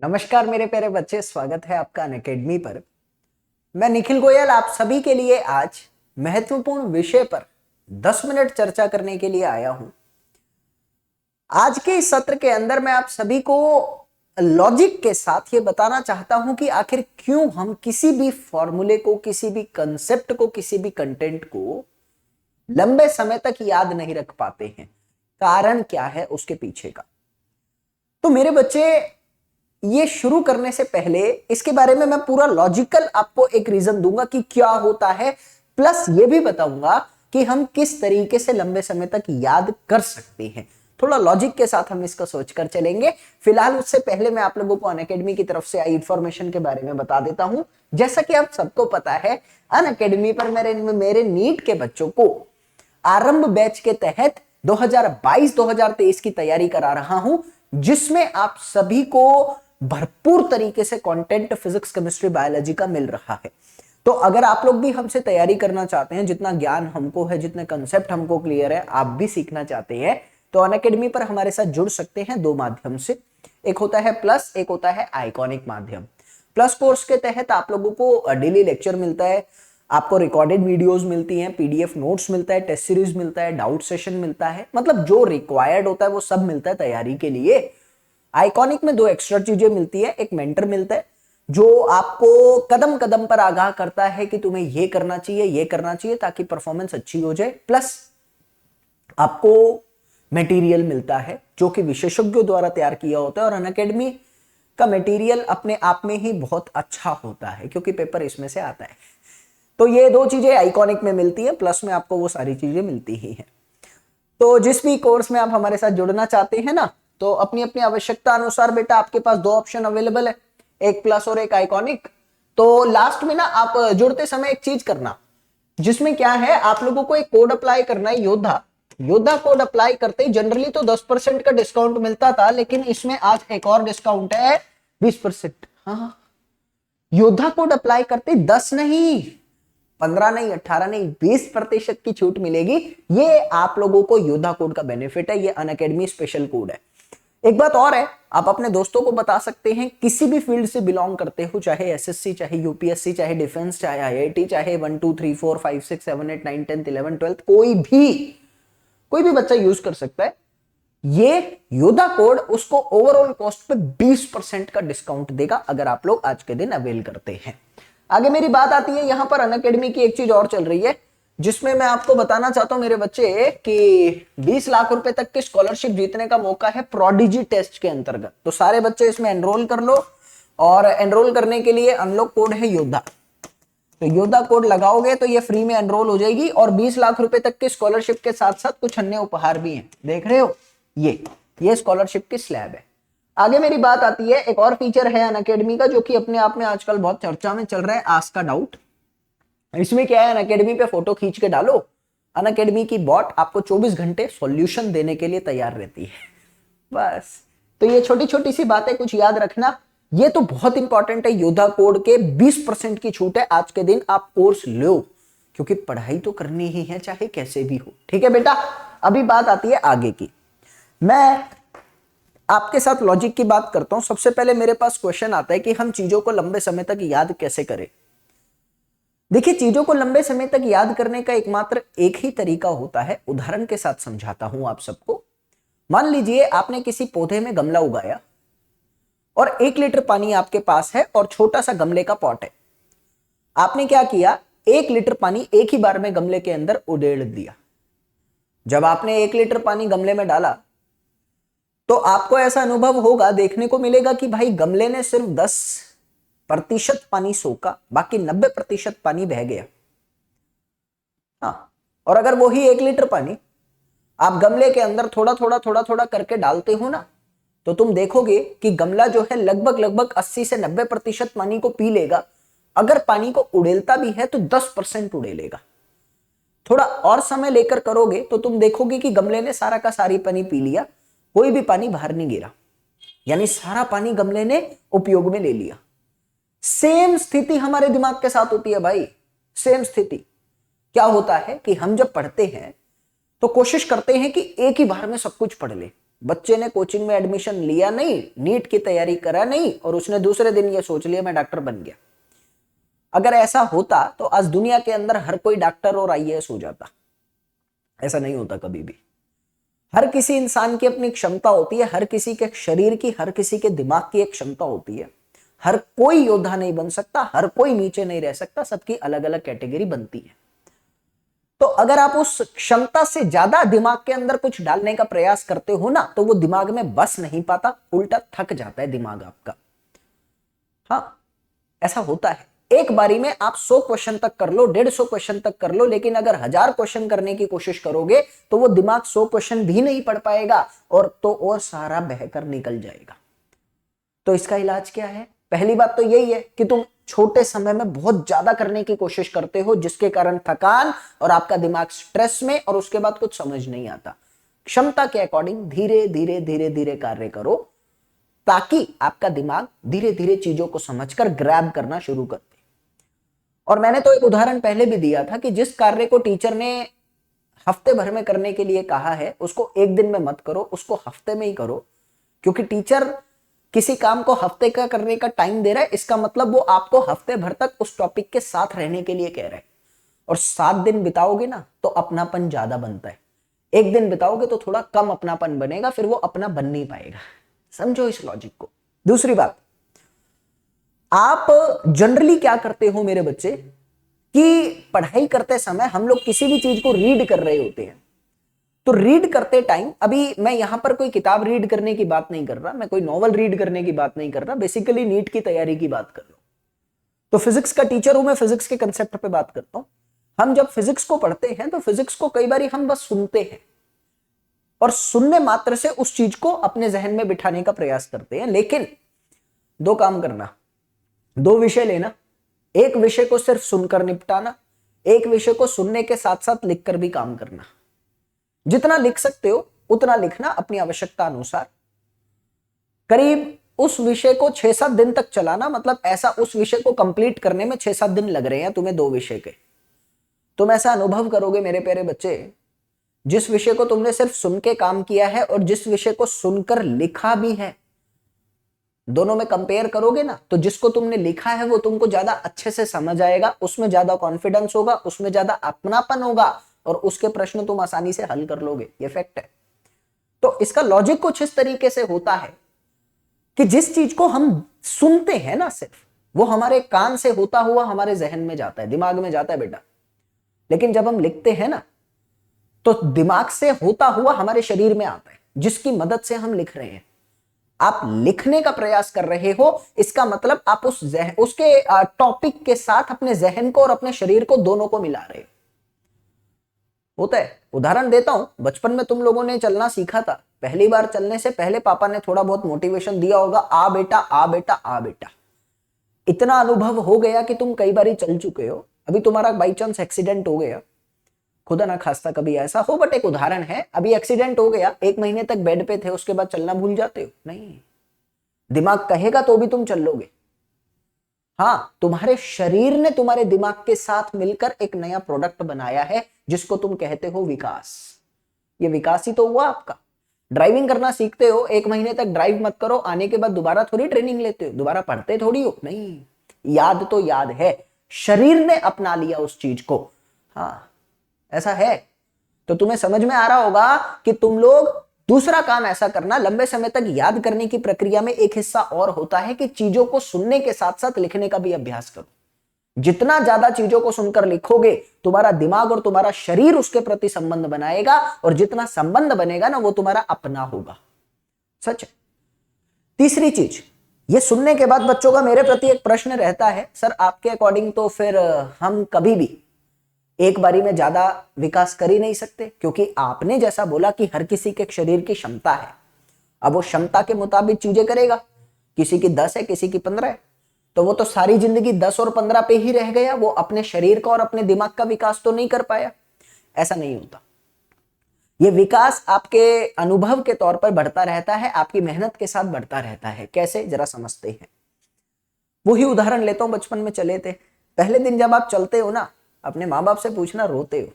नमस्कार मेरे प्यारे बच्चे, स्वागत है आपका अनअकैडमी पर। मैं निखिल गोयल आप सभी के लिए आज महत्वपूर्ण विषय पर 10 मिनट चर्चा करने के लिए आया हूं। आज के इस सत्र के अंदर मैं आप सभी को लॉजिक के साथ ये बताना चाहता हूं कि आखिर क्यों हम किसी भी फॉर्मूले को, किसी भी कंसेप्ट को, किसी भी कंटेंट को लंबे समय तक याद नहीं रख पाते हैं। कारण क्या है उसके पीछे का। तो मेरे बच्चे, ये शुरू करने से पहले इसके बारे में मैं पूरा लॉजिकल आपको एक रीजन दूंगा कि क्या होता है, प्लस ये भी बताऊंगा कि हम किस तरीके से लंबे समय तक याद कर सकते हैं। थोड़ा लॉजिक के साथ हम इसको सोचकर चलेंगे। फिलहाल उससे पहले मैं आप लोगों को अनअकैडमी की तरफ से आई इंफॉर्मेशन के बारे में बता देता हूं। जैसा कि आप सबको पता है, अनअकैडमी पर मेरे नीट के बच्चों को आरंभ बैच के तहत 2022-2023 की तैयारी करा रहा हूं, जिसमें आप सभी को भरपूर तरीके से कंटेंट फिजिक्स, केमिस्ट्री, बायोलॉजी का मिल रहा है। तो अगर आप लोग भी हमसे तैयारी करना चाहते हैं, जितना ज्ञान हमको है, जितने कंसेप्ट हमको क्लियर है, आप भी सीखना चाहते हैं, तो अनअकैडमी पर हमारे साथ जुड़ सकते हैं दो माध्यम से। एक होता है प्लस, एक होता है आइकॉनिक माध्यम। प्लस कोर्स के तहत आप लोगों को डेली लेक्चर मिलता है, आपको रिकॉर्डेड वीडियोस मिलती हैं, पीडीएफ नोट्स मिलता है, टेस्ट सीरीज मिलता है, डाउट सेशन मिलता है, मतलब जो रिक्वायर्ड होता है वो सब मिलता है तैयारी के लिए। आइकॉनिक में दो एक्स्ट्रा चीजें मिलती है। एक मेंटर मिलता है जो आपको कदम कदम पर आगाह करता है कि तुम्हें ये करना चाहिए, ये करना चाहिए, ताकि परफॉर्मेंस अच्छी हो जाए। प्लस आपको मटेरियल मिलता है जो कि विशेषज्ञों द्वारा तैयार किया होता है, और अनअकैडमी का मटेरियल अपने आप में ही बहुत अच्छा होता है क्योंकि पेपर इसमें से आता है। तो ये दो चीजें आइकॉनिक में मिलती है, प्लस में आपको वो सारी चीजें मिलती ही हैं। तो जिस भी कोर्स में आप हमारे साथ जुड़ना चाहते हैं ना, तो अपनी अपनी आवश्यकता अनुसार बेटा आपके पास दो ऑप्शन अवेलेबल है, एक प्लस और एक आइकॉनिक। तो लास्ट में ना आप जुड़ते समय एक चीज करना, जिसमें क्या है, आप लोगों को एक कोड अप्लाई करना है, योद्धा। योद्धा कोड अप्लाई करते ही जनरली तो 10% का डिस्काउंट मिलता था, लेकिन इसमें आज एक और डिस्काउंट है 20%। हाँ, योद्धा कोड अप्लाई करते 10 नहीं, 15 नहीं, 18 नहीं, 20% की छूट मिलेगी। ये आप लोगों को योद्धा कोड का बेनिफिट है, ये अनअकैडमी स्पेशल कोड है। एक बात और है, आप अपने दोस्तों को बता सकते हैं, किसी भी फील्ड से बिलोंग करते हो, चाहे एसएससी, चाहे यूपीएससी, चाहे डिफेंस, चाहे आईआईटी, चाहे 1 2 3 4 5 6 7 8 9 10 11 12, कोई भी बच्चा यूज कर सकता है। ये योद्धा कोड उसको ओवरऑल कॉस्ट पे 20% का डिस्काउंट देगा अगर आप लोग आज के दिन अवेल करते हैं। आगे मेरी बात आती है, यहां पर अनअकैडमी की एक चीज और चल रही है, जिसमें मैं आपको बताना चाहता हूं मेरे बच्चे कि 20 लाख रुपए तक की स्कॉलरशिप जीतने का मौका है प्रोडिजी टेस्ट के अंतर्गत। तो सारे बच्चे इसमें एनरोल कर लो, और एनरोल करने के लिए अनलॉक कोड है योद्धा। तो योद्धा कोड लगाओगे तो ये फ्री में एनरोल हो जाएगी, और 20 लाख रुपए तक की स्कॉलरशिप के साथ साथ कुछ अन्य उपहार भी हैं। देख रहे हो, ये स्कॉलरशिप की स्लैब है। आगे मेरी बात आती है, एक और फीचर है अनअकैडमी का जो कि अपने आप में आजकल बहुत चर्चा में चल रहा है, आस्क का डाउट। इसमें क्या है, अनअकैडमी पे फोटो खींच के डालो, अनअकैडमी की बॉट आपको 24 घंटे सॉल्यूशन देने के लिए तैयार रहती है। बस, तो ये छोटी छोटी सी बातें कुछ याद रखना, ये तो बहुत इंपॉर्टेंट है। योद्धा कोड के 20% की छूट है, आज के दिन आप कोर्स लो, क्योंकि पढ़ाई तो करनी ही है चाहे कैसे भी हो। ठीक है बेटा, अभी बात आती है आगे की। मैं आपके साथ लॉजिक की बात करता हूं। सबसे पहले मेरे पास क्वेश्चन आता है कि हम चीजों को लंबे समय तक याद कैसे करें। देखिए, चीजों को लंबे समय तक याद करने का एकमात्र एक ही तरीका होता है। उदाहरण के साथ समझाता हूं आप सबको। मान लीजिए आपने किसी पौधे में गमला उगाया, और 1 लीटर पानी आपके पास है, और छोटा सा गमले का पॉट है। आपने क्या किया, 1 लीटर पानी एक ही बार में गमले के अंदर उड़ेल दिया। जब आपने 1 लीटर पानी गमले में डाला, तो आपको ऐसा अनुभव होगा, देखने को मिलेगा कि भाई गमले ने सिर्फ 10% पानी सोखा, बाकी 90% पानी बह गया। हाँ, और अगर वही 1 लीटर पानी आप गमले के अंदर थोड़ा थोड़ा करके डालते हो ना, तो तुम देखोगे कि गमला जो है लगभग 80 से 90% पानी को पी लेगा। अगर पानी को उड़ेलता भी है तो 10% उड़ेलेगा। थोड़ा और समय लेकर करोगे तो तुम देखोगे कि गमले ने सारा का सारी पानी पी लिया, कोई भी पानी बाहर नहीं गिरा, यानी सारा पानी गमले ने उपयोग में ले लिया। सेम स्थिति हमारे दिमाग के साथ होती है भाई, सेम स्थिति। क्या होता है कि हम जब पढ़ते हैं तो कोशिश करते हैं कि एक ही बार में सब कुछ पढ़ ले, बच्चे ने कोचिंग में एडमिशन लिया नहीं, नीट की तैयारी करा नहीं और उसने दूसरे दिन ये सोच लिया मैं डॉक्टर बन गया। अगर ऐसा होता तो आज दुनिया के अंदर हर कोई डॉक्टर और आईएएस हो जाता। ऐसा नहीं होता कभी भी। हर किसी इंसान की अपनी क्षमता होती है, हर किसी के शरीर की, हर किसी के दिमाग की एक क्षमता होती है। हर कोई योद्धा नहीं बन सकता, हर कोई नीचे नहीं रह सकता, सबकी अलग अलग कैटेगरी बनती है। तो अगर आप उस क्षमता से ज्यादा दिमाग के अंदर कुछ डालने का प्रयास करते हो ना, तो वो दिमाग में बस नहीं पाता, उल्टा थक जाता है दिमाग आपका। हाँ, ऐसा होता है। एक बारी में आप 100 क्वेश्चन तक कर लो, 150 क्वेश्चन तक कर लो, लेकिन अगर 1000 क्वेश्चन करने की कोशिश करोगे तो वो दिमाग 100 क्वेश्चन भी नहीं पढ़ पाएगा और सारा बहकर निकल जाएगा। तो इसका इलाज क्या है? पहली बात तो यही है कि तुम छोटे समय में बहुत ज्यादा करने की कोशिश करते हो, जिसके कारण थकान और आपका दिमाग स्ट्रेस में, और उसके बाद कुछ समझ नहीं आता। क्षमता के अकॉर्डिंग धीरे धीरे धीरे धीरे कार्य करो, ताकि आपका दिमाग धीरे धीरे चीजों को समझकर ग्रैब करना शुरू कर दे। और मैंने तो एक उदाहरण पहले भी दिया था कि जिस कार्य को टीचर ने हफ्ते भर में करने के लिए कहा है, उसको एक दिन में मत करो, उसको हफ्ते में ही करो। क्योंकि टीचर किसी काम को हफ्ते का करने का टाइम दे रहा है, इसका मतलब वो आपको हफ्ते भर तक उस टॉपिक के साथ रहने के लिए कह रहा है। और 7 दिन बिताओगे ना तो अपनापन ज्यादा बनता है, एक दिन बिताओगे तो थोड़ा कम अपनापन बनेगा, फिर वो अपना बन नहीं पाएगा। समझो इस लॉजिक को। दूसरी बात, आप जनरली क्या करते हो मेरे बच्चे, कि पढ़ाई करते समय हम लोग किसी भी चीज को रीड कर रहे होते हैं, तो रीड करते टाइम, अभी मैं यहां पर कोई किताब रीड करने की बात नहीं कर रहा, मैं कोई नॉवल रीड करने की बात नहीं कर रहा, बेसिकली नीट की तैयारी की बात कर रहा हूं। तो फिजिक्स का टीचर हूं मैं, फिजिक्स के कंसेप्ट पे बात करता हूं। हम जब फिजिक्स को पढ़ते हैं तो फिजिक्स को कई बार हम बस सुनते हैं और सुनने मात्र से उस चीज को अपने जहन में बिठाने का प्रयास करते हैं। लेकिन दो काम करना, दो विषय लेना, एक विषय को सिर्फ सुनकर निपटाना, एक विषय को सुनने के साथ साथ लिखकर भी काम करना। जितना लिख सकते हो उतना लिखना अपनी आवश्यकता अनुसार। करीब उस विषय को 6-7 दिन तक चलाना, मतलब ऐसा उस विषय को कंप्लीट करने में 6-7 दिन लग रहे हैं तुम्हें 2 विषय के। तुम ऐसा अनुभव करोगे मेरे प्यारे बच्चे, जिस विषय को तुमने सिर्फ सुन के काम किया है और जिस विषय को सुनकर लिखा भी है, दोनों में कंपेयर करोगे ना, तो जिसको तुमने लिखा है वो तुमको ज्यादा अच्छे से समझ आएगा, उसमें ज्यादा कॉन्फिडेंस होगा, उसमें ज्यादा अपनापन होगा और उसके प्रश्न तुम आसानी से हल कर लोगे। ये फैक्ट है। तो इसका लॉजिक कुछ इस तरीके से होता है कि जिस चीज को हम सुनते हैं ना सिर्फ, वो हमारे कान से होता हुआ हमारे जहन में जाता है, दिमाग में जाता है बेटा। लेकिन जब हम लिखते हैं ना, तो दिमाग से होता हुआ हमारे शरीर में आता है, जिसकी मदद से हम लिख रहे हैं। आप लिखने का प्रयास कर रहे हो, इसका मतलब आप उसके टॉपिक के साथ अपने जहन को और अपने शरीर को दोनों को मिला रहे हो। होता है। उदाहरण देता हूं, बचपन में तुम लोगों ने चलना सीखा था, पहली बार चलने से पहले पापा ने थोड़ा बहुत मोटिवेशन दिया होगा, आ बेटा आ बेटा आ बेटा। इतना अनुभव हो गया कि तुम कई बार चल चुके हो। अभी तुम्हारा बाई चांस एक्सीडेंट हो गया, खुदा ना खास्ता कभी ऐसा हो, बट एक उदाहरण है, अभी एक्सीडेंट हो गया, 1 महीने तक बेड पे थे, उसके बाद चलना भूल जाते हो? नहीं, दिमाग कहेगा तो भी तुम चल लोगे। हाँ, तुम्हारे शरीर ने तुम्हारे दिमाग के साथ मिलकर एक नया प्रोडक्ट बनाया है, जिसको तुम कहते हो विकास। ये विकास ही तो हुआ आपका। ड्राइविंग करना सीखते हो, 1 महीने तक ड्राइव मत करो, आने के बाद दोबारा थोड़ी ट्रेनिंग लेते हो, दोबारा पढ़ते थोड़ी हो, नहीं, याद तो याद है, शरीर ने अपना लिया उस चीज को। हाँ, ऐसा है। तो तुम्हें समझ में आ रहा होगा कि तुम लोग दूसरा काम ऐसा करना, लंबे समय तक याद करने की प्रक्रिया में एक हिस्सा और होता है कि चीजों को सुनने के साथ साथ लिखने का भी अभ्यास करो। जितना ज्यादा चीजों को सुनकर लिखोगे, तुम्हारा दिमाग और तुम्हारा शरीर उसके प्रति संबंध बनाएगा, और जितना संबंध बनेगा ना, वो तुम्हारा अपना होगा। सच है। तीसरी चीज, ये सुनने के बाद बच्चों का मेरे प्रति एक प्रश्न रहता है, सर आपके अकॉर्डिंग तो फिर हम कभी भी एक बारी में ज्यादा विकास कर ही नहीं सकते, क्योंकि आपने जैसा बोला कि हर किसी के शरीर की क्षमता है। अब वो क्षमता के मुताबिक चीजें करेगा, किसी की 10 है, किसी की 15 है, तो वो तो सारी जिंदगी 10 और 15 पे ही रह गया, वो अपने शरीर का और अपने दिमाग का विकास तो नहीं कर पाया। ऐसा नहीं होता। ये विकास आपके अनुभव के तौर पर बढ़ता रहता है, आपकी मेहनत के साथ बढ़ता रहता है। कैसे, जरा समझते हैं। वही उदाहरण लेता हूं, बचपन में चले थे, पहले दिन जब आप चलते हो ना, अपने माँ बाप से पूछना रोते हो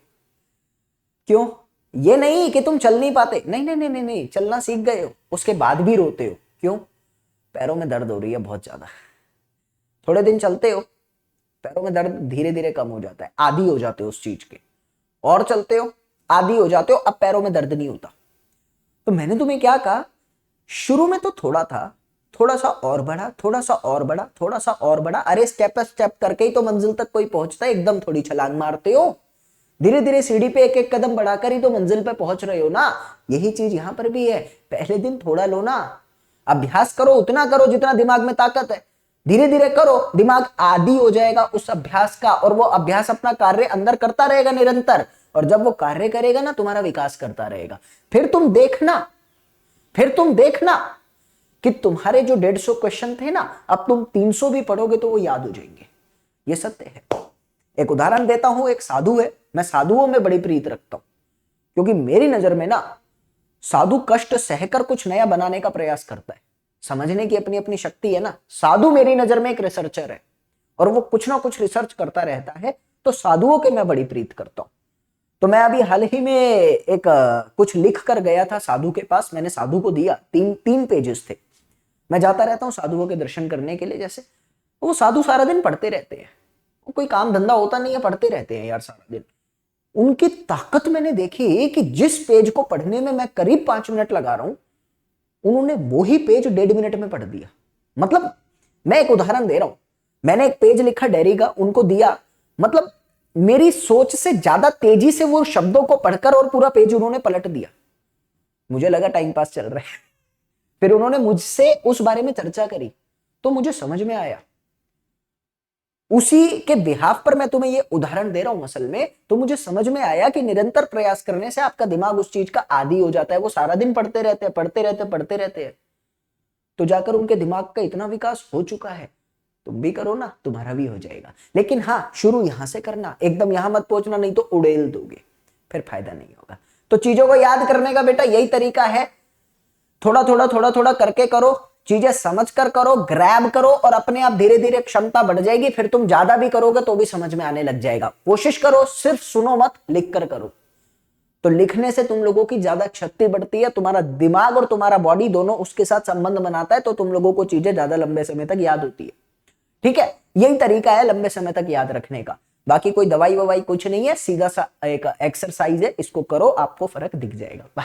क्यों? ये नहीं कि तुम चल नहीं पाते, नहीं नहीं नहीं नहीं नहीं, चलना सीख गए हो, उसके बाद भी रोते हो, क्यों? पैरों में दर्द हो रही है बहुत ज्यादा। थोड़े दिन चलते हो, पैरों में दर्द धीरे धीरे कम हो जाता है, आदी हो जाते हो उस चीज के, और चलते हो, आदी हो जाते हो, अब पैरों में दर्द नहीं होता। तो मैंने तुम्हें क्या कहा, शुरू में तो थोड़ा था, थोड़ा सा और बढ़ा, थोड़ा सा और बढ़ा, थोड़ा सा और बढ़ा। अरे स्टेप स्टेप करके ही तो मंजिल तक कोई पहुंचता है, एकदम थोड़ी छलांग मारते हो। धीरे धीरे सीढ़ी पे एक एक कदम बढ़ाकर ही तो मंजिल पे पहुंच रहे हो ना। यही चीज यहां पर भी है, पहले दिन थोड़ा लो ना, अभ्यास करो, उतना करो जितना दिमाग में ताकत है, धीरे धीरे करो, दिमाग आदी हो जाएगा उस अभ्यास का, और वो अभ्यास अपना कार्य अंदर करता रहेगा निरंतर, और जब वो कार्य करेगा ना, तुम्हारा विकास करता रहेगा। फिर तुम देखना कि तुम्हारे जो 150 क्वेश्चन थे ना, अब तुम 300 भी पढ़ोगे तो वो याद हो जाएंगे। ये सत्य है। एक उदाहरण देता हूं, एक साधु है, मैं साधुओं में बड़ी प्रीत रखता हूं, क्योंकि मेरी नजर में ना साधु कष्ट सहकर कुछ नया बनाने का प्रयास करता है। समझने की अपनी अपनी शक्ति है ना। साधु मेरी नजर में एक रिसर्चर है, और वो कुछ ना कुछ रिसर्च करता रहता है, तो साधुओं के मैं बड़ी प्रीत करता हूं। तो मैं अभी हाल ही में एक कुछ लिख कर गया था साधु के पास, मैंने साधु को दिया, तीन पेजेस थे। मैं जाता रहता हूँ साधुओं के दर्शन करने के लिए, जैसे वो साधु सारा दिन पढ़ते रहते हैं, वो कोई काम धंधा होता नहीं है, पढ़ते रहते हैं यार सारा दिन। उनकी ताकत मैंने देखी कि जिस पेज को पढ़ने में मैं करीब 5 मिनट लगा रहा हूं, उन्होंने वो ही पेज 1.5 मिनट में पढ़ दिया। मतलब मैं एक उदाहरण दे रहा हूं, मैंने एक पेज लिखा डेयरी का, उनको दिया, मतलब मेरी सोच से ज्यादा तेजी से वो शब्दों को पढ़कर और पूरा पेज उन्होंने पलट दिया। मुझे लगा टाइम पास चल रहा है। फिर उन्होंने मुझसे उस बारे में चर्चा करी, तो मुझे समझ में आया। उसी के बिहाफ पर मैं तुम्हें ये उदाहरण दे रहा हूं असल में, तो मुझे समझ में आया कि निरंतर प्रयास करने से आपका दिमाग उस चीज का आदी हो जाता है। वो सारा दिन पढ़ते रहते हैं, तो जाकर उनके दिमाग का इतना विकास हो चुका है। तुम भी करो ना, तुम्हारा भी हो जाएगा। लेकिन हाँ, शुरू यहां से करना, एकदम यहां मत पहुंचना, नहीं तो उड़ेल दोगे, फिर फायदा नहीं होगा। तो चीजों को याद करने का बेटा यही तरीका है, थोड़ा थोड़ा करके करो, चीजें समझ कर करो, ग्रैब करो, और अपने आप धीरे धीरे क्षमता बढ़ जाएगी। फिर तुम ज्यादा भी करोगे तो भी समझ में आने लग जाएगा। कोशिश करो, सिर्फ सुनो मत, लिख कर करो। तो लिखने से तुम लोगों की ज्यादा शक्ति बढ़ती है, तुम्हारा दिमाग और तुम्हारा बॉडी दोनों उसके साथ संबंध बनाता है, तो तुम लोगों को चीजें ज्यादा लंबे समय तक याद होती है। ठीक है, यही तरीका है लंबे समय तक याद रखने का। बाकी कोई दवाई ववाई कुछ नहीं है, सीधा सा एक एक्सरसाइज है, इसको करो, आपको फर्क दिख जाएगा बस।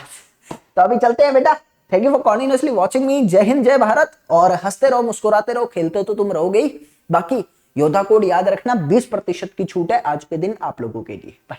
तो अभी चलते हैं बेटा। Thank you for continuously watching मी। जय हिंद, जय भारत, और हंसते रहो, मुस्कुराते रहो, खेलते तो तुम रहोगे ही। बाकी योद्धा कोड याद रखना, 20% की छूट है आज के दिन आप लोगों के लिए। बाय।